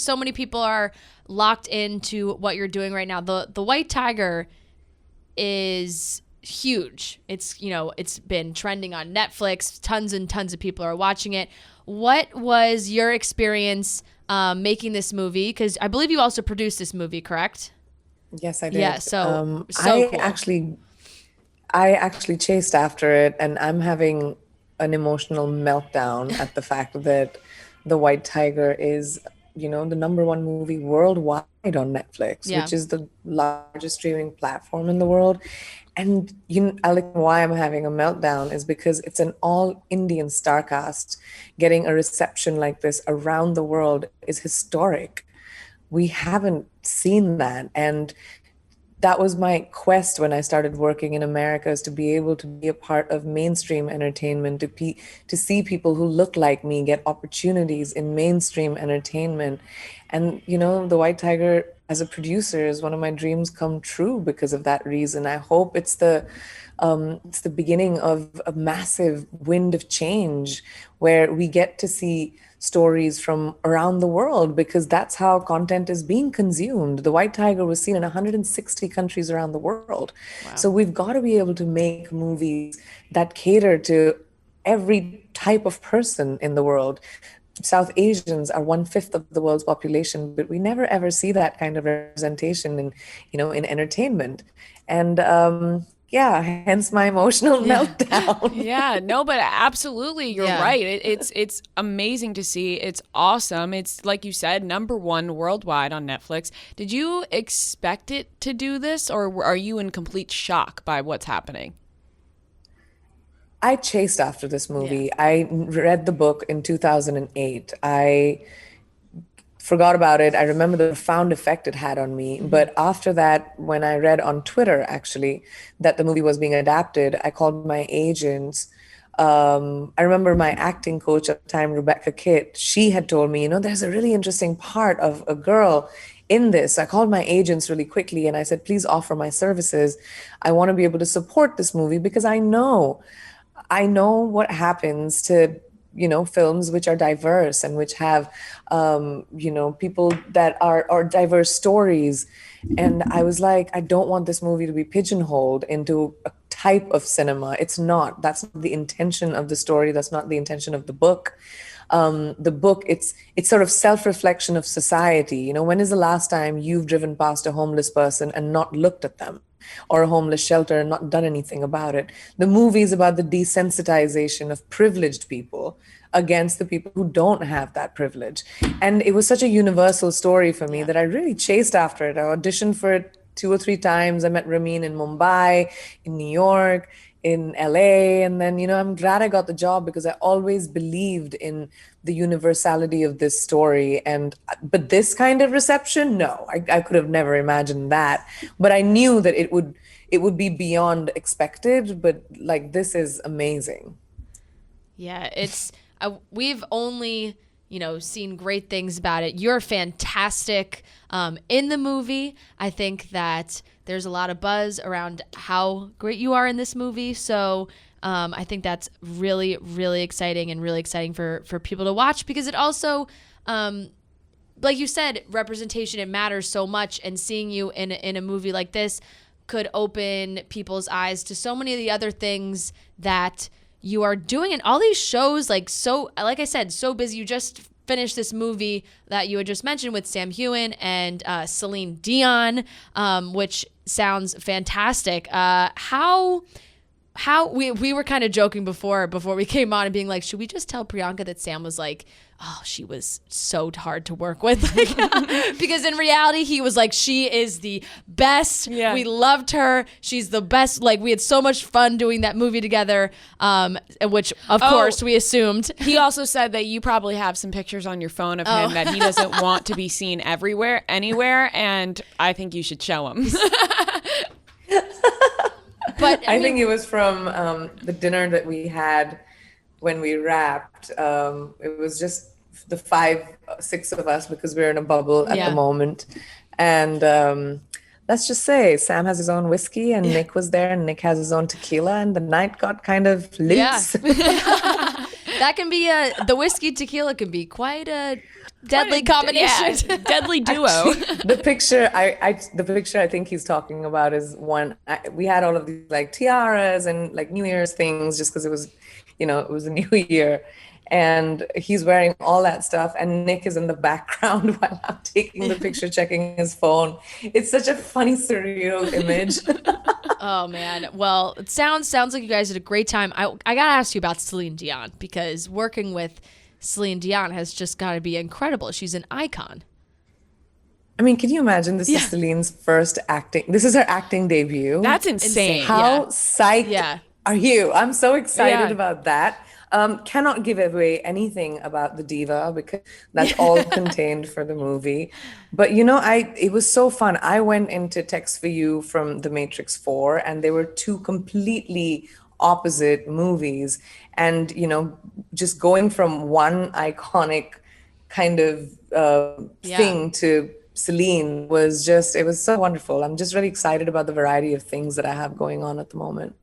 so many people are locked into what you're doing right now. The White Tiger is huge. It's, it's been trending on Netflix. Tons and tons of people are watching it. What was your experience making this movie? Because I believe you also produced this movie, correct? Yes, I Yeah. did. So cool. I actually chased after it, and I'm having an emotional meltdown at the fact that The White Tiger is, the number one movie worldwide on Netflix, Yeah. which is the largest streaming platform in the world. And Alec, why I'm having a meltdown is because it's an all Indian star cast. Getting a reception like this around the world is historic. We haven't seen that. And that was my quest when I started working in America, is to be able to be a part of mainstream entertainment, to see people who look like me get opportunities in mainstream entertainment. And The White Tiger as a producer is one of my dreams come true because of that reason. I hope it's the beginning of a massive wind of change where we get to see stories from around the world, because that's how content is being consumed. The White Tiger was seen in 160 countries around the world. Wow. So we've got to be able to make movies that cater to every type of person in the world. South Asians are one-fifth of the world's population, but we never ever see that kind of representation in entertainment. And yeah, hence my emotional Yeah. meltdown. Yeah, no, but absolutely, you're Yeah. right. It's amazing to see. It's awesome. It's like you said, number one worldwide on Netflix. Did you expect it to do this, or are you in complete shock by what's happening? I chased after this Yeah. movie. I read the book in 2008. I forgot about it. I remember the profound effect it had on me. Hmm. But after that, when I read on Twitter, actually, that the movie was being adapted, I called my agents. I remember my acting coach at the time, Rebecca Kitt, she had told me, there's a really interesting part of a girl in this. I called my agents really quickly and I said, please offer my services. I want to be able to support this movie because I know what happens to films which are diverse and which have people that are diverse stories. And I was like, I don't want this movie to be pigeonholed into a type of cinema. It's not. That's not the intention of the story. That's not the intention of the book. The book, it's sort of self-reflection of society. When is the last time you've driven past a homeless person and not looked at them, or a homeless shelter and not done anything about it? The movie is about the desensitization of privileged people against the people who don't have that privilege. And it was such a universal story for me Yeah. that I really chased after it. I auditioned for it 2 or 3 times. I met Ramin in Mumbai, in New York, in LA. And then, I'm glad I got the job because I always believed in the universality of this story. But this kind of reception, no, I could have never imagined that. But I knew that it would be beyond expected. But like, this is amazing. Yeah, we've only seen great things about it. You're fantastic in the movie. I think that there's a lot of buzz around how great you are in this movie. So I think that's really, really exciting, and really exciting for people to watch, because it also, like you said, representation, it matters so much, and seeing you in a movie like this could open people's eyes to so many of the other things that you are doing, and all these shows, like I said, so busy. You just finished this movie that you had just mentioned with Sam Heughan and Celine Dion, which sounds fantastic. How we were kind of joking before we came on and being like, should we just tell Priyanka that Sam was like, oh, she was so hard to work with? Because in reality, he was like, she is the best. Yeah. We loved her. She's the best. Like, we had so much fun doing that movie together, which, of course, we assumed. He also said that you probably have some pictures on your phone of him that he doesn't want to be seen anywhere, and I think you should show him. But I think it was from the dinner that we had when we wrapped. It was just the 5, 6 of us because we're in a bubble at Yeah. the moment. And let's just say Sam has his own whiskey and Nick was there and Nick has his own tequila, and the night got kind of Yeah. loose. that can be the whiskey tequila can be quite a Deadly combination. Yeah, deadly duo. The picture I think he's talking about is one we had all of these like tiaras and like New Year's things just because it was, it was a new year. And he's wearing all that stuff, and Nick is in the background while I'm taking the picture, checking his phone. It's such a funny, surreal image. Oh man. Well, it sounds like you guys had a great time. I gotta ask you about Celine Dion, because working with Celine Dion has just got to be incredible. She's an icon. I mean, can you imagine this is Celine's first acting? This is her acting debut. That's insane. How psyched are you? I'm so excited about that. Cannot give away anything about the diva because that's all contained for the movie. But it was so fun. I went into Text for You from The Matrix 4, and they were two completely opposite movies. And just going from one iconic kind of thing to Celine it was so wonderful. I'm just really excited about the variety of things that I have going on at the moment.